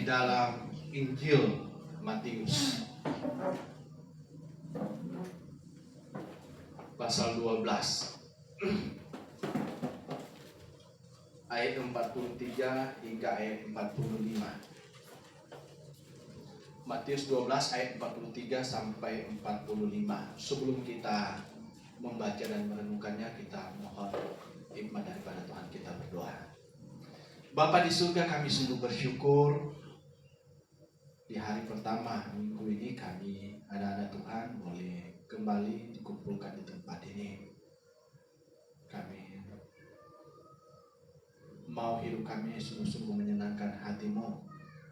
dalam Injil Matius pasal 12 ayat 43 hingga ayat 45. Matius 12 ayat 43 sampai 45. Sebelum kita membaca dan merenungkannya, kita mohon hikmat daripada Tuhan, kita berdoa. Bapa di surga, kami sungguh bersyukur di hari pertama minggu ini kami anak-anak Tuhan boleh kembali dikumpulkan di tempat ini. Kami mau hidup kami sungguh-sungguh menyenangkan hati-Mu,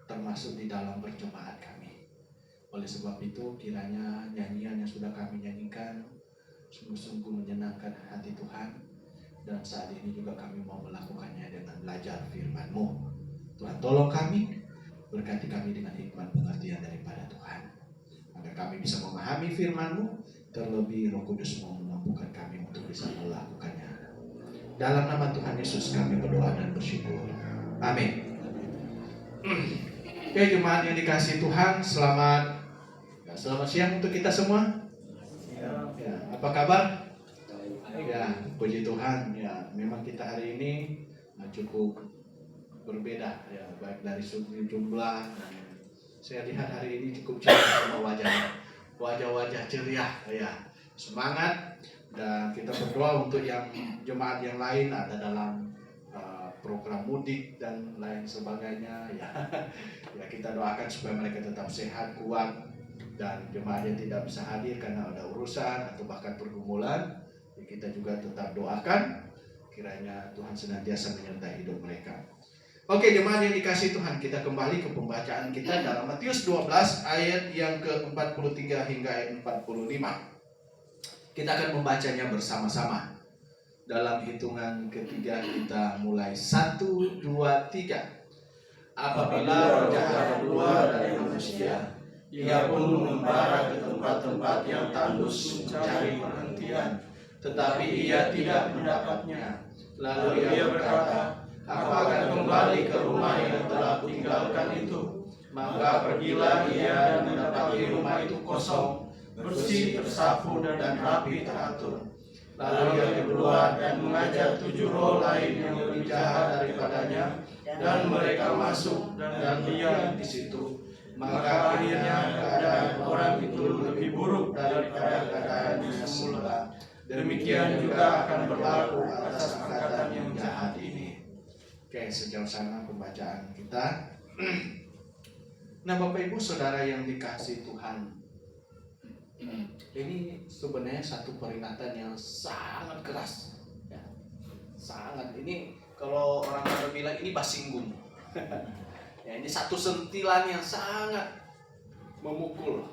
termasuk di dalam berjemaat kami. Oleh sebab itu kiranya nyanyian yang sudah kami nyanyikan sungguh-sungguh menyenangkan hati Tuhan. Dan saat ini juga kami mau melakukannya dengan belajar firman-Mu. Tuhan tolong kami, berkati kami dengan hikmat pengertian daripada Tuhan, agar kami bisa memahami firman-Mu, terlebih Roh Kudus mau memampukan kami untuk bisa melakukannya. Dalam nama Tuhan Yesus kami berdoa dan bersyukur. Amin. Oke, jemaat yang dikasihi Tuhan, selamat siang untuk kita semua. Ya, apa kabar? Ya, puji Tuhan. Ya, memang kita hari ini cukup berbeda ya, baik dari segi jumlah. Dan saya lihat hari ini cukup ceria sama wajah-wajah ceria ya, semangat. Dan kita berdoa untuk yang jemaat yang lain ada dalam program mudik dan lain sebagainya ya. Ya, kita doakan supaya mereka tetap sehat, kuat, dan jemaat yang tidak bisa hadir karena ada urusan atau bahkan pergumulan, kita juga tetap doakan kiranya Tuhan senantiasa menyertai hidup mereka. Oke, jemaat yang dikasihi Tuhan, kita kembali ke pembacaan kita dalam Matius 12 ayat yang ke-43 hingga ayat 45. Kita akan membacanya bersama-sama. Dalam hitungan ketiga kita mulai 1, 2, 3. Apabila roh jahat keluar dari manusia, ia pun mengembara ke tempat-tempat yang tandus mencari perhentian, tetapi ia tidak mendapatnya. Lalu ia berkata, "Aku akan kembali ke rumah yang telah kutinggalkan itu." Maka pergilah ia dan mendapati rumah itu kosong, bersih, tersapu, dan rapi teratur. Lalu ia keluar dan mengajak 7 roh lain yang lebih jahat daripadanya, dan mereka masuk dan diam di situ. Maka akhirnya keadaan orang itu lebih buruk daripada keadaannya semula. Demikian juga akan berlaku atas angkatan yang jahat ini. Oke, sejauh sana pembacaan kita. Nah, Bapak Ibu Saudara yang dikasihi Tuhan, ini sebenarnya satu peringatan yang sangat keras ya. Sangat, ini kalau orang Batak bilang ini basinggung. Ya, ini satu sentilan yang sangat memukul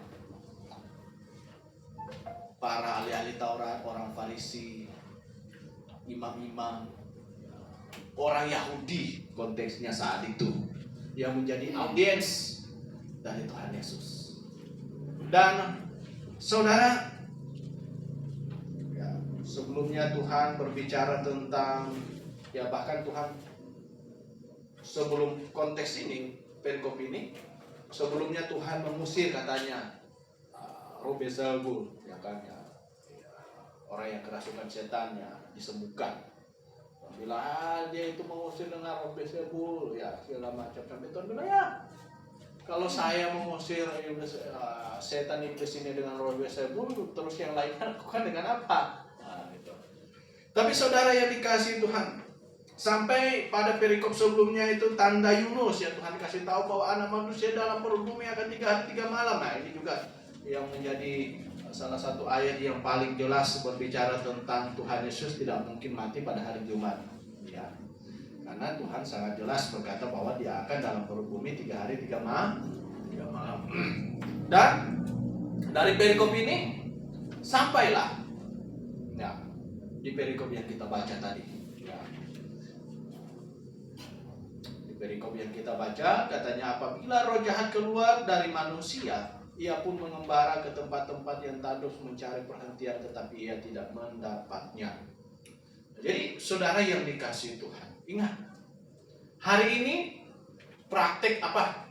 para ahli-ahli Taurat, orang Farisi, imam-imam, orang Yahudi konteksnya saat itu, yang menjadi audiens dari Tuhan Yesus. Dan saudara, ya, sebelumnya Tuhan berbicara tentang, ya bahkan Tuhan sebelum konteks ini, perikop ini, sebelumnya Tuhan mengusir katanya roh Beelzebul, ya kan, ya, orang yang kerasukan setan ya disembuhkan. Bila dia itu mengusir dengan roh Beelzebul, ya segala macam, sampai Tuhan bilang, ya kalau saya mengusir setan iblis ini dengan roh Beelzebul, terus yang lainnya lakukan dengan apa? Nah, gitu. Tapi saudara yang dikasihi Tuhan, sampai pada perikop sebelumnya itu tanda Yunus, ya Tuhan kasih tahu bahwa anak manusia dalam perut bumi akan 3 hari 3 malam. Nah, ini juga yang menjadi salah satu ayat yang paling jelas berbicara tentang Tuhan Yesus tidak mungkin mati pada hari Jumat, ya. Karena Tuhan sangat jelas berkata bahwa dia akan dalam perut bumi 3 hari 3 malam. Dan dari perikop ini sampailah ya di perikop yang kita baca tadi. Ya. Di perikop yang kita baca katanya, apabila roh jahat keluar dari manusia, ia pun mengembara ke tempat-tempat yang tandus mencari perhentian, tetapi ia tidak mendapatnya. Jadi saudara yang dikasihi Tuhan, ingat, hari ini praktek apa?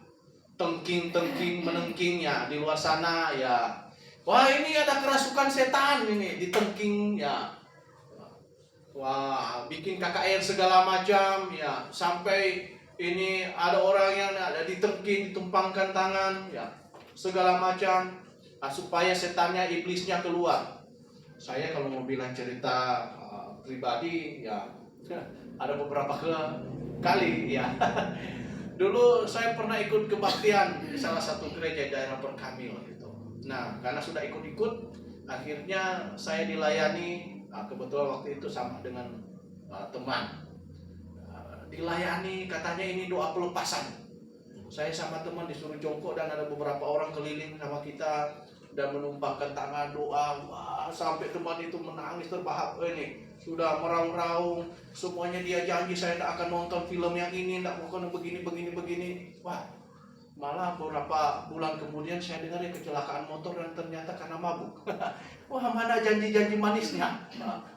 tengking menengking ya di luar sana ya. Wah, ini ada kerasukan setan ini di tengking ya. Wah, bikin KKR segala macam ya, sampai ini ada orang yang ada di tengking ditumpangkan tangan ya, segala macam supaya setannya, iblisnya keluar. Saya kalau mau bilang cerita pribadi ya, ada beberapa kali ya. Dulu saya pernah ikut kebaktian di salah satu gereja daerah Perkamil gitu. Nah, karena sudah ikut-ikut, akhirnya saya dilayani. Kebetulan waktu itu sama dengan teman. Dilayani, katanya ini doa pelepasan. Saya sama teman disuruh jongkok dan ada beberapa orang keliling sama kita dan menumpangkan tangan doa. Wah, sampai teman itu menangis terbahak ini. Sudah meraung-raung, semuanya dia janji saya tak akan nonton film yang ini, tak akan begini. Wah, malah beberapa bulan kemudian saya dengar dia kecelakaan motor dan ternyata karena mabuk. Wah, mana janji-janji manisnya?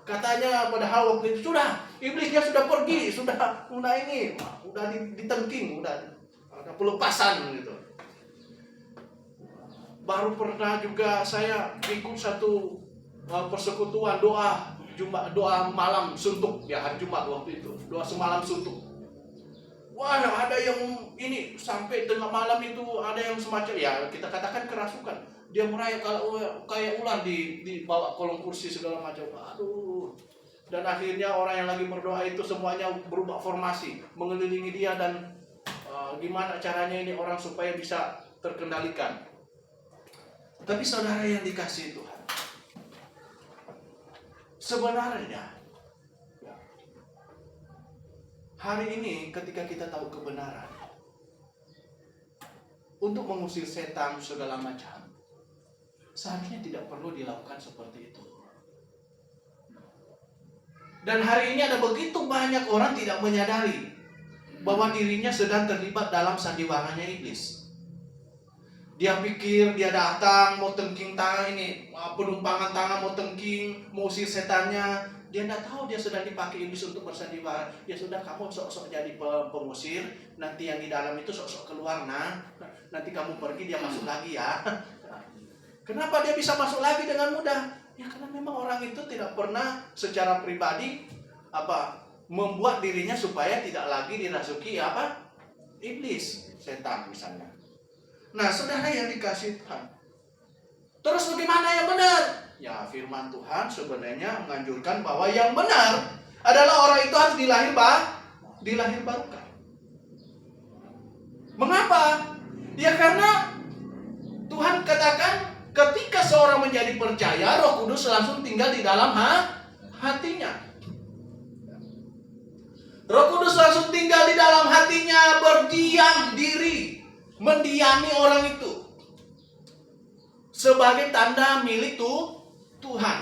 Katanya padahal waktu itu sudah, iblisnya sudah pergi, sudah ini, udah ditengking, udah ada pelepasan gitu. Baru pernah juga saya ikut satu persekutuan doa malam suntuk ya, hari Jumat waktu itu, doa semalam suntuk. Wah, ada yang ini sampai tengah malam itu ada yang semacam ya kita katakan kerasukan. Dia merayap kalau kayak ular dibawa kolong kursi segala macam. Aduh. Dan akhirnya orang yang lagi berdoa itu semuanya berubah formasi, mengelilingi dia dan gimana caranya ini orang supaya bisa terkendalikan. Tapi saudara yang dikasihi Tuhan, sebenarnya hari ini ketika kita tahu kebenaran, untuk mengusir setan segala macam, seharusnya tidak perlu dilakukan seperti itu. Dan hari ini ada begitu banyak orang tidak menyadari bahwa dirinya sedang terlibat dalam sandiwaranya iblis. Dia pikir dia datang mau tengking tangan ini, penumpangan tangan mau tengking, mau usir setannya. Dia tidak tahu dia sedang dipakai iblis untuk bersandiwara. Ya sudah, kamu sok-sok jadi pengusir, nanti yang di dalam itu sok-sok keluar, nanti kamu pergi dia masuk lagi ya. Kenapa dia bisa masuk lagi dengan mudah? Ya karena memang orang itu tidak pernah secara pribadi membuat dirinya supaya tidak lagi dirasuki iblis, setan misalnya. Nah, saudara yang dikasih Tuhan, terus bagaimana yang benar? Ya, firman Tuhan sebenarnya menganjurkan bahwa yang benar adalah orang itu harus dilahir barukan. Mengapa? Ya karena Tuhan katakan ketika seorang menjadi percaya, Roh Kudus langsung tinggal di dalam hatinya. Roh Kudus langsung tinggal di dalam hatinya, berdiam diri, mendiami orang itu sebagai tanda milik Tuhan.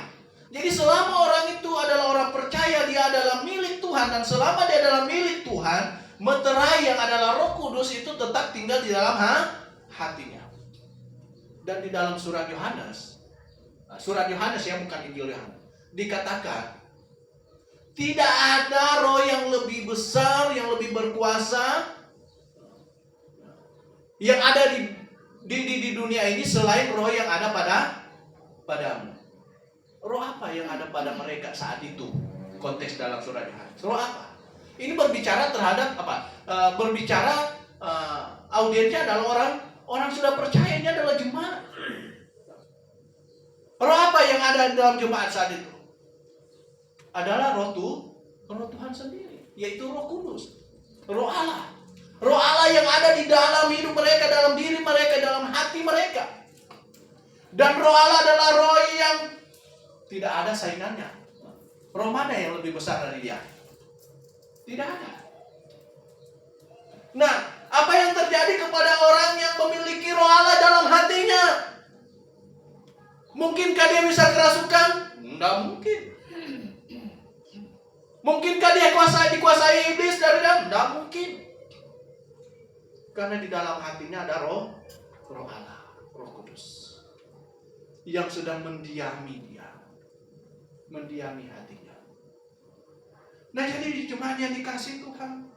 Jadi selama orang itu adalah orang percaya, dia adalah milik Tuhan, dan selama dia adalah milik Tuhan, meterai yang adalah Roh Kudus itu tetap tinggal di dalam hatinya. Dan di dalam surat Yohanes ya, bukan Injil Yohanes, dikatakan tidak ada roh yang lebih besar, yang lebih berkuasa yang ada di dunia ini selain roh yang ada padamu. Roh apa yang ada pada mereka saat itu? Konteks dalam surat Yohanes. Roh apa? Ini berbicara terhadap berbicara audiensnya adalah orang sudah percaya, ini adalah jemaat. Roh apa yang ada dalam jemaat saat itu? Adalah roh Tuhan sendiri, yaitu Roh Kudus, Roh Allah. Roh Allah yang ada di dalam hidup mereka, dalam diri mereka, dalam hati mereka. Dan roh Allah adalah roh yang tidak ada saingannya. Roh mana yang lebih besar dari dia? Tidak ada. Nah, apa yang terjadi kepada orang yang memiliki roh Allah dalam hatinya? Mungkinkah dia bisa kerasukan? Tidak mungkin. Mungkinkah dia dikuasai iblis dari dalam? Tidak mungkin. Karena di dalam hatinya ada roh Allah, Roh Kudus, yang sedang mendiami dia, mendiami hatinya. Nah, jadi jemaat yang dikasih Tuhan,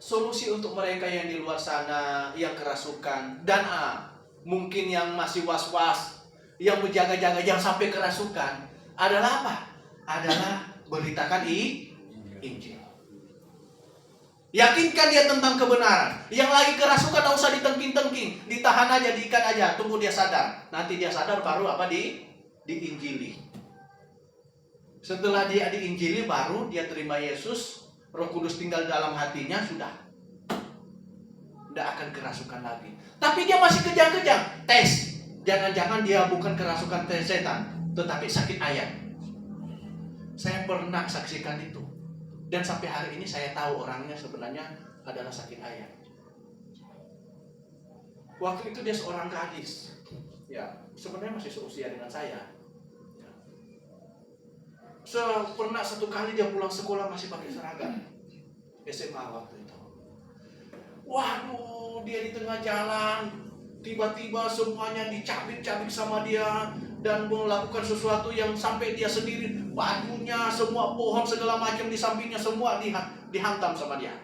solusi untuk mereka yang di luar sana, yang kerasukan, dan mungkin yang masih was-was, yang berjaga-jaga jangan sampai kerasukan, adalah apa? Adalah beritakan Injil. Yakinkan dia tentang kebenaran. Yang lagi kerasukan tidak usah ditengking-tengking, ditahan aja, diikat aja, tunggu dia sadar. Nanti dia sadar baru apa? Diinjili. Setelah dia diinjili, baru dia terima Yesus, Roh Kudus tinggal dalam hatinya, sudah. Tidak akan kerasukan lagi. Tapi dia masih kejang-kejang. Tes. Jangan-jangan dia bukan kerasukan setan, tetapi sakit ayam. Saya pernah saksikan itu. Dan sampai hari ini saya tahu orangnya sebenarnya adalah sakit ayam. Waktu itu dia seorang gadis. Ya, sebenarnya masih seusia dengan saya. Pernah satu kali dia pulang sekolah masih pakai seragam SMA waktu itu. Waduh, dia di tengah jalan, tiba-tiba semuanya dicabik-cabik sama dia dan melakukan sesuatu yang sampai dia sendiri, bajunya, semua pohon segala macam di sampingnya semua dihantam sama dia.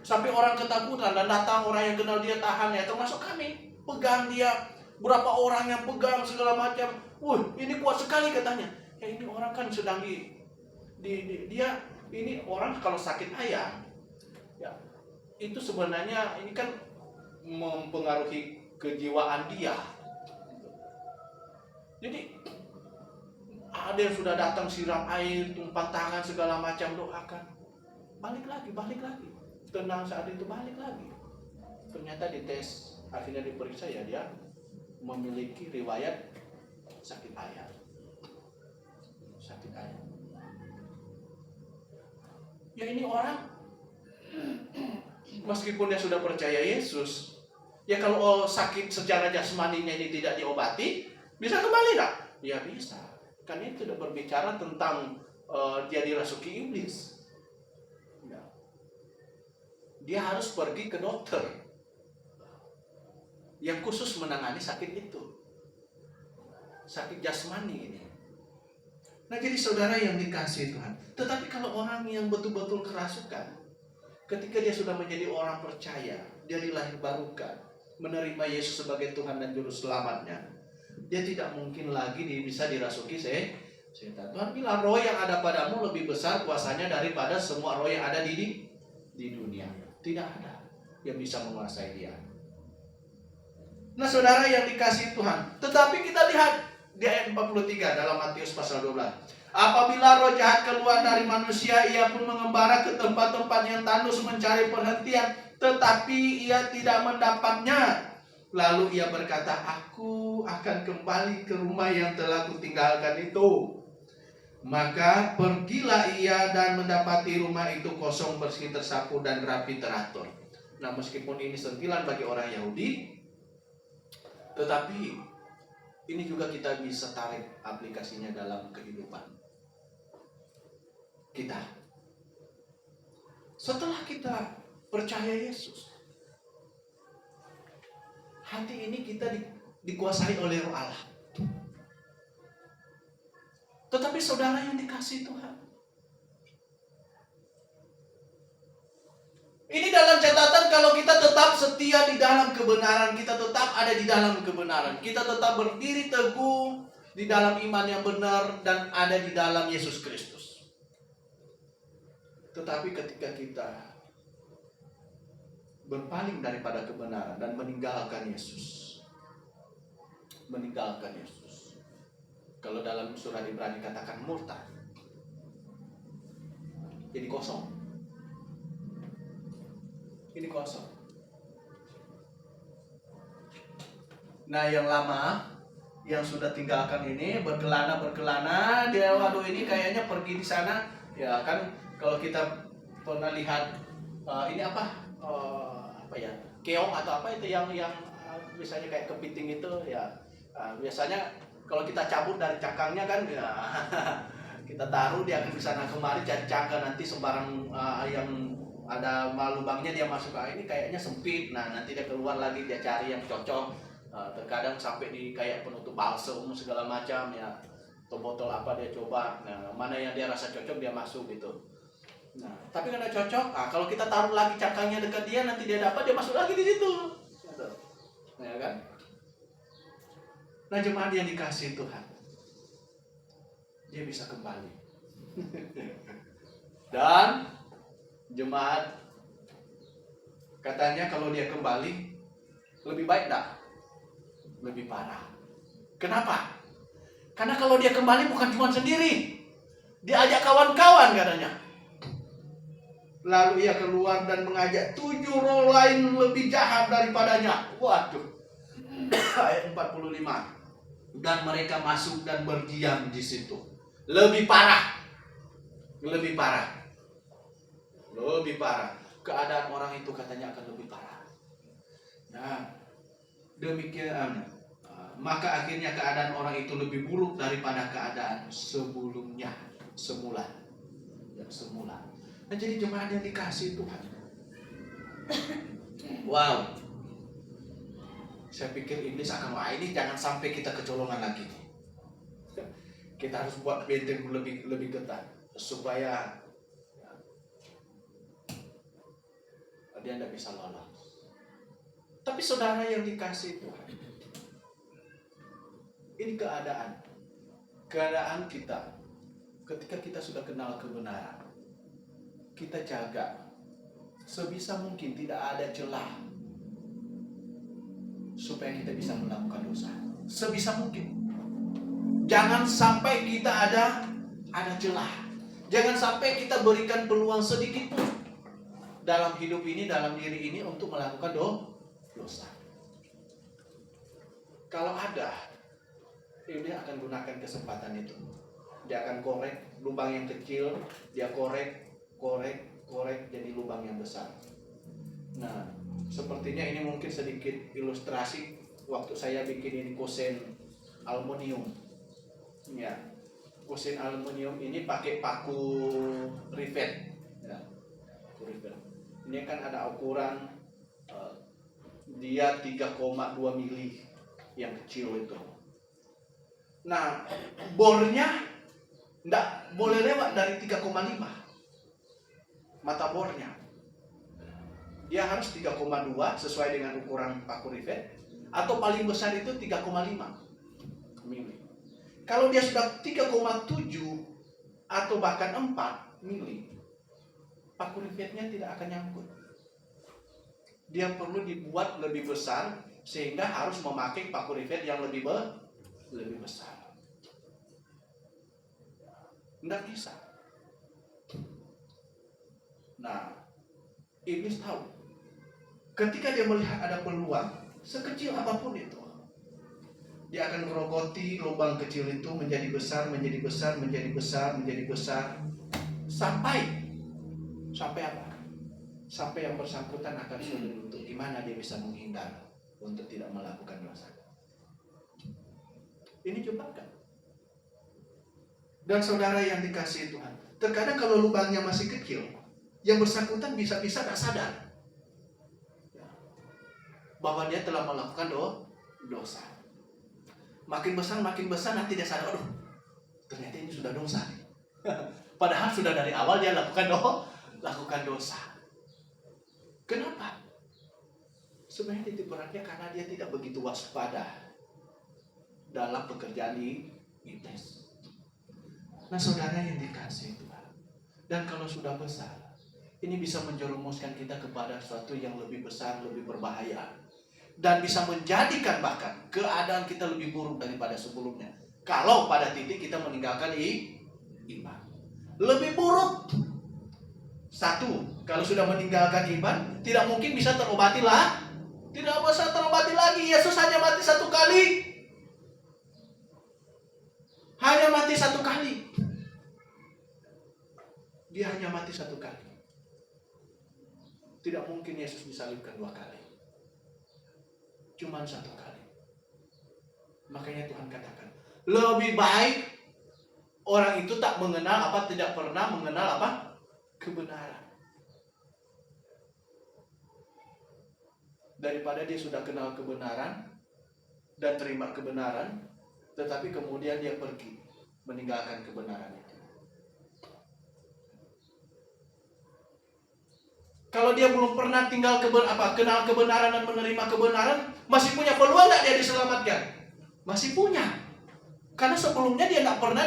Sampai orang ketakutan dan datang orang yang kenal dia, tahan ya, termasuk kami, pegang dia, berapa orang yang pegang segala macam. Ini kuat sekali katanya. Ya ini orang kan sedang dia ini orang kalau sakit ayam, ya itu sebenarnya ini kan mempengaruhi kejiwaan dia. Jadi ada yang sudah datang siram air, tumpah tangan segala macam, doakan. Balik lagi. Tenang saat itu balik lagi. Ternyata dites, akhirnya diperiksa ya dia memiliki riwayat sakit ayam. Ya ini orang meskipun dia sudah percaya Yesus, ya kalau sakit secara jasmaninya ini tidak diobati, bisa kembali tak? Ya bisa. Kan itu tidak berbicara tentang dia dirasuki iblis. Ya. Dia harus pergi ke dokter yang khusus menangani sakit itu, sakit jasmani ini. Nah jadi saudara yang dikasihi Tuhan, tetapi kalau orang yang betul-betul kerasukan, ketika dia sudah menjadi orang percaya, dia dilahirbarukan, menerima Yesus sebagai Tuhan dan Juru Selamatnya, dia tidak mungkin lagi bisa dirasuki setan. Tuhan bilang roh yang ada padamu lebih besar kuasanya daripada semua roh yang ada di dunia. Tidak ada yang bisa menguasai dia. Nah saudara yang dikasihi Tuhan, tetapi kita lihat di ayat 43 dalam Matius pasal 12. Apabila roh jahat keluar dari manusia, ia pun mengembara ke tempat-tempat yang tandus mencari perhentian, tetapi ia tidak mendapatnya. Lalu ia berkata, aku akan kembali ke rumah yang telah kutinggalkan itu. Maka pergilah ia dan mendapati rumah itu kosong, bersih, tersapu, dan rapi teratur. Nah meskipun ini sentilan bagi orang Yahudi, tetapi ini juga kita bisa tarik aplikasinya dalam kehidupan kita. Setelah kita percaya Yesus, hati ini kita dikuasai oleh Roh Allah. Tetapi saudara yang dikasihi Tuhan, ini dalam catatan kalau kita tetap setia di dalam kebenaran, kita tetap ada di dalam kebenaran, kita tetap berdiri teguh di dalam iman yang benar dan ada di dalam Yesus Kristus. Tetapi ketika kita berpaling daripada kebenaran dan meninggalkan Yesus, kalau dalam surat Ibrani katakan murtad, jadi kosong. Ini kosong. Nah yang lama, yang sudah tinggalkan ini berkelana, dia waduh ini kayaknya pergi di sana. Ya kan kalau kita pernah lihat ini apa ya, keong atau apa itu yang misalnya kayak kepiting itu ya, biasanya kalau kita cabut dari cangkangnya kan ya, kita taruh dia akan kesana kemari cari cangkang, nanti sembarang yang ada lubangnya dia masuk ke ini kayaknya sempit, nah nanti dia keluar lagi, dia cari yang cocok, terkadang sampai di kayak penutup balsam segala macam ya, atau botol apa dia coba, nah mana yang dia rasa cocok dia masuk gitu. Nah, tapi karena cocok, kalau kita taruh lagi cangkangnya dekat dia, nanti dia dapat, dia masuk lagi di situ. Ya kan? Nah, jemaat yang dikasihi Tuhan, dia bisa kembali. Dan jemaat, katanya kalau dia kembali, lebih baik enggak? Lebih parah. Kenapa? Karena kalau dia kembali bukan cuma sendiri, dia ajak kawan-kawan katanya. Lalu ia keluar dan mengajak 7 roh lain lebih jahat daripadanya. Waduh. Ayat 45. Dan mereka masuk dan berdiam di situ. Lebih parah. Lebih parah. Lebih parah. Keadaan orang itu katanya akan lebih parah. Nah, demikian. Maka akhirnya keadaan orang itu lebih buruk daripada keadaan sebelumnya. Semula. Nah, jadi jemaat yang dikasihi Tuhan. Wow. Saya pikir iblis akan, ini jangan sampai kita kecolongan lagi. Kita harus buat benteng lebih ketat supaya dia tidak bisa lolos. Tapi saudara yang dikasihi Tuhan, ini keadaan kita ketika kita sudah kenal kebenaran. Kita jaga sebisa mungkin tidak ada celah supaya kita bisa melakukan dosa. Sebisa mungkin. Jangan sampai kita ada celah. Jangan sampai kita berikan peluang sedikit pun dalam hidup ini, dalam diri ini untuk melakukan dosa. Kalau ada, dia akan gunakan kesempatan itu. Dia akan korek lubang yang kecil, dia korek jadi lubang yang besar. Nah, sepertinya ini mungkin sedikit ilustrasi waktu saya bikin ini kosen aluminium. Ya, kosen aluminium ini pakai paku rivet. Ya, paku rivet. Ini kan ada ukuran dia 3,2 mili yang kecil itu. Nah, bornya enggak boleh lewat dari 3,5. Mata bornya dia harus 3,2 sesuai dengan ukuran paku rivet, atau paling besar itu 3,5 mili. Kalau dia sudah 3,7 atau bahkan 4 mili, paku rivetnya tidak akan nyangkut. Dia perlu dibuat lebih besar sehingga harus memakai paku rivet yang lebih besar. Tidak bisa. Nah, iblis tahu. Ketika dia melihat ada peluang, sekecil apapun itu, dia akan merogoti lubang kecil itu menjadi besar, sampai apa? Sampai yang bersangkutan akan sulit untuk gimana dia bisa menghindar untuk tidak melakukan dosa. Ini jebakan. Dan saudara yang dikasihi Tuhan, terkadang kalau lubangnya masih kecil, yang bersangkutan bisa-bisa tak sadar bahwa dia telah melakukan dosa. Makin besar nanti dia sadar, ternyata ini sudah dosa. Padahal sudah dari awal dia lakukan dosa. Kenapa? Sebenarnya titik beratnya karena dia tidak begitu waspada dalam pekerjaan iblis. Nah, saudara yang dikasihi Tuhan, dan kalau sudah besar, ini bisa menjerumuskan kita kepada sesuatu yang lebih besar, lebih berbahaya, dan bisa menjadikan bahkan keadaan kita lebih buruk daripada sebelumnya. Kalau pada titik kita meninggalkan iman, lebih buruk. Satu, kalau sudah meninggalkan iman, tidak mungkin bisa terobati lah. Tidak bisa terobati lagi. Yesus hanya mati 1 kali. Hanya mati 1 kali. Dia hanya mati 1 kali. Tidak mungkin Yesus disalibkan 2 kali. Cuma 1 kali. Makanya Tuhan katakan, lebih baik orang itu tak mengenal tidak pernah mengenal kebenaran, daripada dia sudah kenal kebenaran dan terima kebenaran, tetapi kemudian dia pergi meninggalkan kebenaran itu. Kalau dia belum pernah kenal kebenaran dan menerima kebenaran, masih punya peluang nggak dia diselamatkan? Masih punya. Karena sebelumnya dia nggak pernah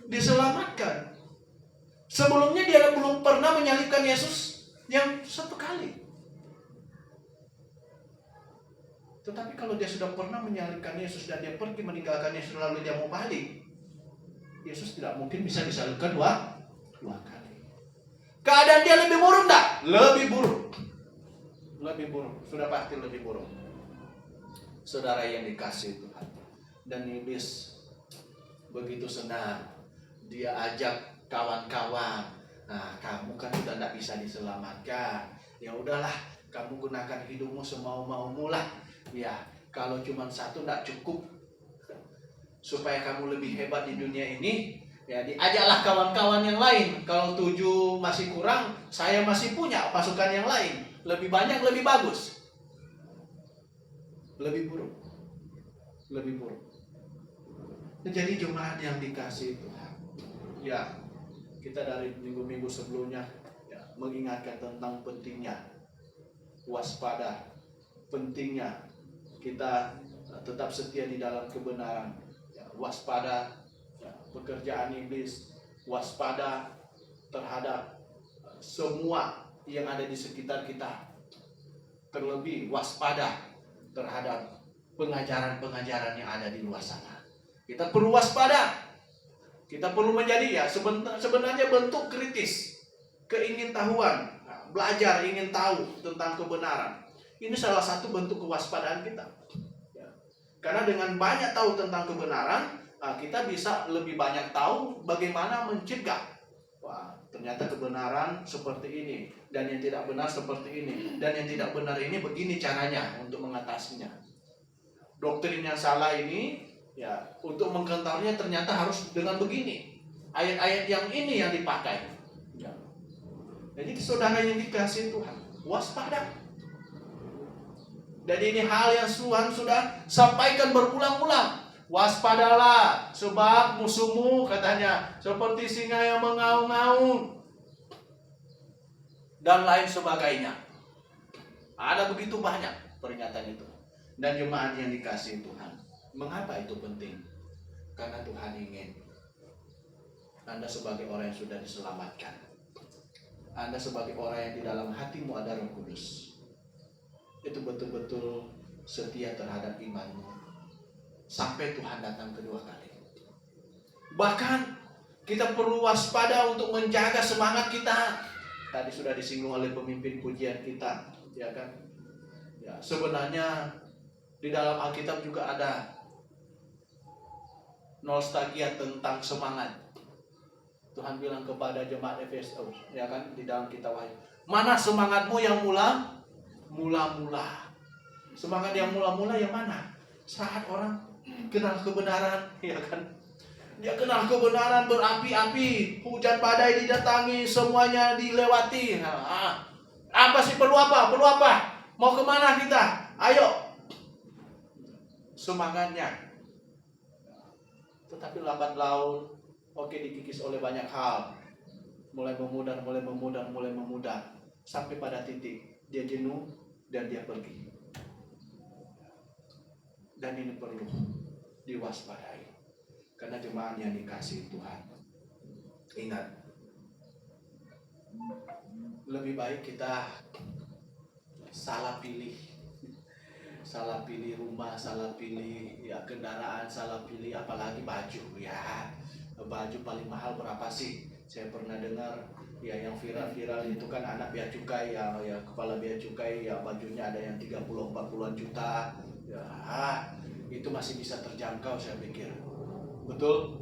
diselamatkan. Sebelumnya dia belum pernah menyalibkan Yesus yang satu kali. Tetapi kalau dia sudah pernah menyalibkan Yesus dan dia pergi meninggalkan Yesus lalu dia mau balik, Yesus tidak mungkin bisa disalibkan dua kali. Keadaan dia lebih buruk enggak? Lebih buruk. Lebih buruk. Sudah pasti lebih buruk. Saudara yang dikasihi Tuhan. Dan iblis begitu senang. Dia ajak kawan-kawan. Nah, kamu kan sudah tidak bisa diselamatkan. Ya udahlah, kamu gunakan hidupmu semau-maumu lah. Ya, kalau cuma satu tidak cukup. Supaya kamu lebih hebat di dunia ini, ya diajaklah kawan-kawan yang lain. Kalau 7 masih kurang, saya masih punya pasukan yang lain. Lebih banyak, lebih bagus. Lebih buruk. Lebih buruk. Jadi jemaat yang dikasihi Tuhan. Ya, kita dari minggu-minggu sebelumnya ya, mengingatkan tentang pentingnya waspada. Pentingnya kita tetap setia di dalam kebenaran. Waspada pekerjaan iblis, waspada terhadap semua yang ada di sekitar kita, terlebih waspada terhadap pengajaran-pengajaran yang ada di luar sana. Kita perlu waspada, kita perlu menjadi sebenarnya bentuk kritis, keingintahuan, belajar, ingin tahu tentang kebenaran. Ini salah satu bentuk kewaspadaan kita. Karena dengan banyak tahu tentang kebenaran, kita bisa lebih banyak tahu bagaimana mencegah. Wah, ternyata kebenaran seperti ini, dan yang tidak benar seperti ini, dan yang tidak benar ini begini caranya untuk mengatasinya. Doktrin yang salah ini, ya untuk menggentarnya ternyata harus dengan begini. Ayat-ayat yang ini yang dipakai. Ya. Jadi saudara yang dikasihi Tuhan, waspada. Dan ini hal yang Tuhan sudah sampaikan berulang-ulang. Waspadalah, sebab musuhmu katanya seperti singa yang mengaum-ngaum. Dan lain sebagainya. Ada begitu banyak peringatan itu. Dan jemaat yang dikasihi Tuhan. Mengapa itu penting? Karena Tuhan ingin Anda sebagai orang yang sudah diselamatkan. Anda sebagai orang yang di dalam hatimu ada Roh Kudus. Itu betul-betul setia terhadap imanmu sampai Tuhan datang kedua kali. Bahkan kita perlu waspada untuk menjaga semangat kita. Tadi sudah disinggung oleh pemimpin pujian kita, ya kan? Ya, sebenarnya di dalam Alkitab juga ada nostalgia tentang semangat. Tuhan bilang kepada jemaat Efesus, ya kan, di dalam kitab Wahyu, mana semangatmu yang mula-mula. Semangat yang mula-mula yang mana? Saat orang kenal kebenaran, ya kan? Dia kenal kebenaran berapi-api, hujan badai didatangi, semuanya dilewati. Apa sih perlu apa? Perlu apa? Mau kemana kita? Ayo. Semangatnya. Tetapi lambat laun, dikikis oleh banyak hal. Mulai memudar. Sampai pada titik dia jenuh dan dia pergi. Dan ini perlu diwaspadai. Karena jemaat yang dikasihi Tuhan, ingat, lebih baik kita salah pilih rumah, salah pilih kendaraan, salah pilih apalagi baju. Ya, baju paling mahal berapa sih? Saya pernah dengar yang viral itu kan anak bea cukai, ya kepala bea cukai, ya bajunya ada yang 30-40 juta. Ya, itu masih bisa terjangkau saya pikir. Betul?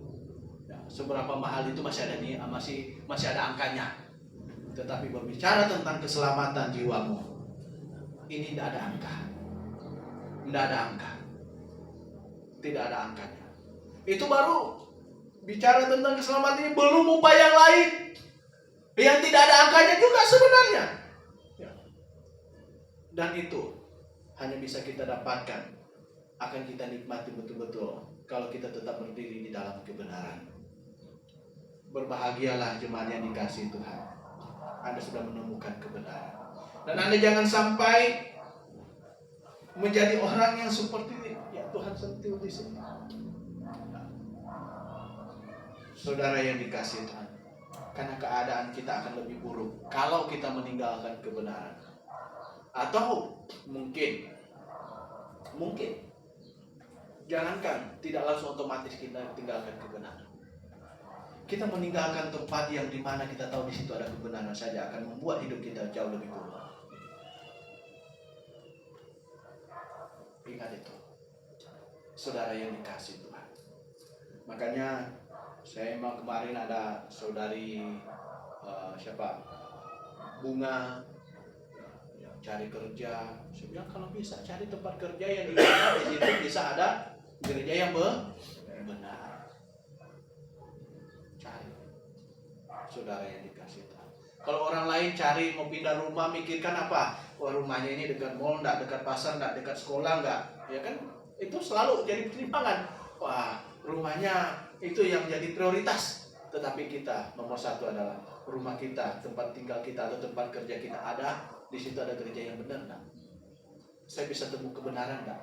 Ya, seberapa mahal itu masih ada angkanya. Tetapi berbicara tentang keselamatan jiwamu, ini tidak ada angka. Tidak ada angkanya. Itu baru bicara tentang keselamatan ini, belum upaya yang lain yang tidak ada angkanya juga sebenarnya. Ya. Dan itu hanya bisa kita dapatkan, akan kita nikmati betul-betul kalau kita tetap berdiri di dalam kebenaran. Berbahagialah jemaat yang dikasihi Tuhan. Anda sudah menemukan kebenaran. Dan Anda jangan sampai menjadi orang yang seperti ya Tuhan sentuh di sini. Saudara yang dikasihi Tuhan, karena keadaan kita akan lebih buruk kalau kita meninggalkan kebenaran. Atau mungkin jangankan tidak langsung otomatis kita tinggalkan kebenaran. Kita meninggalkan tempat yang dimana kita tahu di situ ada kebenaran saja akan membuat hidup kita jauh lebih buruk. Ingat itu, saudara yang dikasihi Tuhan. Makanya saya emang kemarin ada saudari Bunga cari kerja. Saya bilang kalau bisa cari tempat kerja yang di situ bisa ada gereja yang benar. Cari, saudara yang dikasih Tuhan. Kalau orang lain cari mau pindah rumah mikirkan apa? Wah, rumahnya ini dekat mall, enggak dekat pasar, enggak dekat sekolah, enggak. Ya kan? Itu selalu jadi pertimbangan. Wah, rumahnya itu yang jadi prioritas. Tetapi kita nomor satu adalah rumah kita, tempat tinggal kita atau tempat kerja kita ada, di situ ada gereja yang benar enggak? Saya bisa temu kebenaran enggak?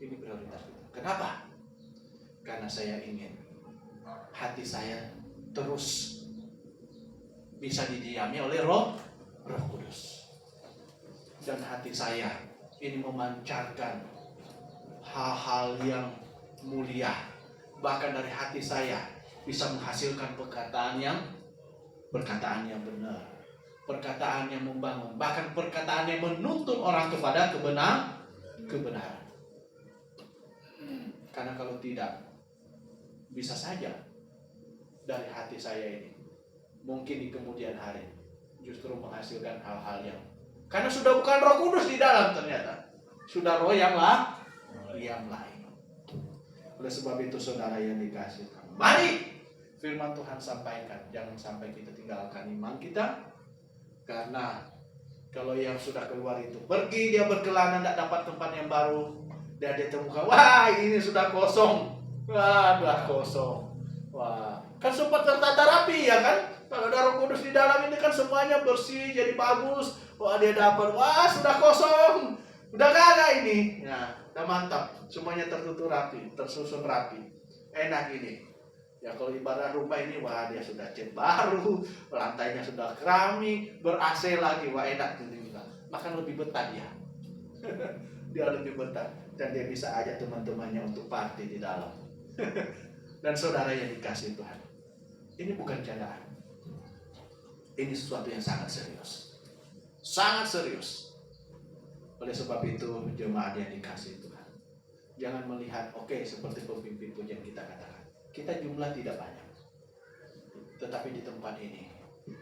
Ini prioritas kita. Kenapa? Karena saya ingin hati saya terus bisa didiami oleh Roh Kudus. Dan hati saya ini memancarkan hal-hal yang mulia. Bahkan dari hati saya bisa menghasilkan perkataan yang benar, perkataan yang membangun, bahkan perkataan yang menuntun orang kepada kebenaran. Karena kalau tidak, bisa saja dari hati saya ini mungkin di kemudian hari justru menghasilkan hal-hal yang karena sudah bukan Roh Kudus di dalam, ternyata sudah roh yang lain. Oleh sebab itu saudara yang dikasihi, mari firman Tuhan sampaikan, jangan sampai kita tinggalkan iman kita. Karena kalau yang sudah keluar itu pergi, dia berkelana tidak dapat tempat yang baru, dan dia temukan, wah ini sudah kosong, sudah kosong. Wah, kan sempat tertata rapi ya kan? Kalau ada Roh Kudus di dalam ini kan semuanya bersih, jadi bagus. Wah, dia dapat, wah sudah kosong, udah kagak ini. Nah, udah mantap, semuanya tertutup rapi, tersusun rapi, enak ini. Ya kalau ibarat rumah ini, wah dia sudah cat baru, lantainya sudah keramik, ber-AC lagi, wah enak tuh juga. Makan lebih betah dia. Dia lebih betah dan dia bisa ajak teman-temannya untuk party di dalam. Dan saudara yang dikasihi Tuhan, ini bukan candaan. Ini sesuatu yang sangat serius. Sangat serius. Oleh sebab itu, jemaat yang dikasihi Tuhan, jangan melihat oke, seperti pemimpin pujian kita katakan, kita jumlah tidak banyak. Tetapi di tempat ini,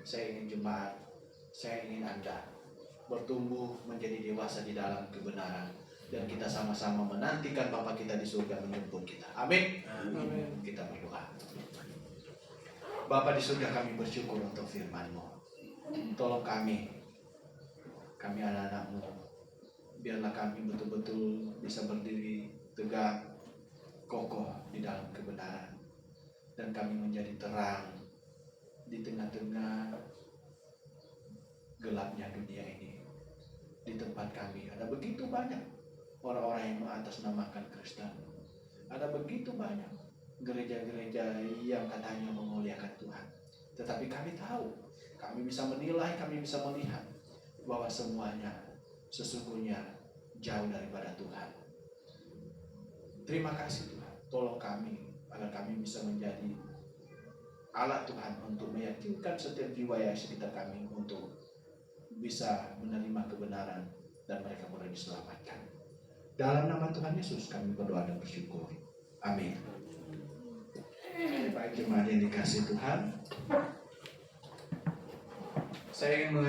saya ingin jemaat, saya ingin Anda bertumbuh menjadi dewasa di dalam kebenaran. Dan kita sama-sama menantikan Bapa kita di surga menjemput kita. Amin. Amin. Kita berdoa. Bapa di surga, kami bersyukur untuk firman-Mu. Tolong kami anak-anak-Mu. Biarlah kami betul-betul bisa berdiri tegak, kokoh di dalam kebenaran. Dan kami menjadi terang di tengah-tengah gelapnya dunia ini. Di tempat kami ada begitu banyak orang-orang yang mengatasnamakan Kristen. Ada begitu banyak gereja-gereja yang katanya memuliakan Tuhan. Tetapi kami tahu, kami bisa menilai, kami bisa melihat bahwa semuanya sesungguhnya jauh daripada Tuhan. Terima kasih Tuhan, tolong kami agar kami bisa menjadi alat Tuhan untuk meyakinkan setiap jiwa yang sekitar kami untuk bisa menerima kebenaran dan mereka boleh diselamatkan. Dalam nama Tuhan Yesus kami berdoa dan bersyukur. Amin. Baik jemaat yang dikasihi Tuhan, saya ingin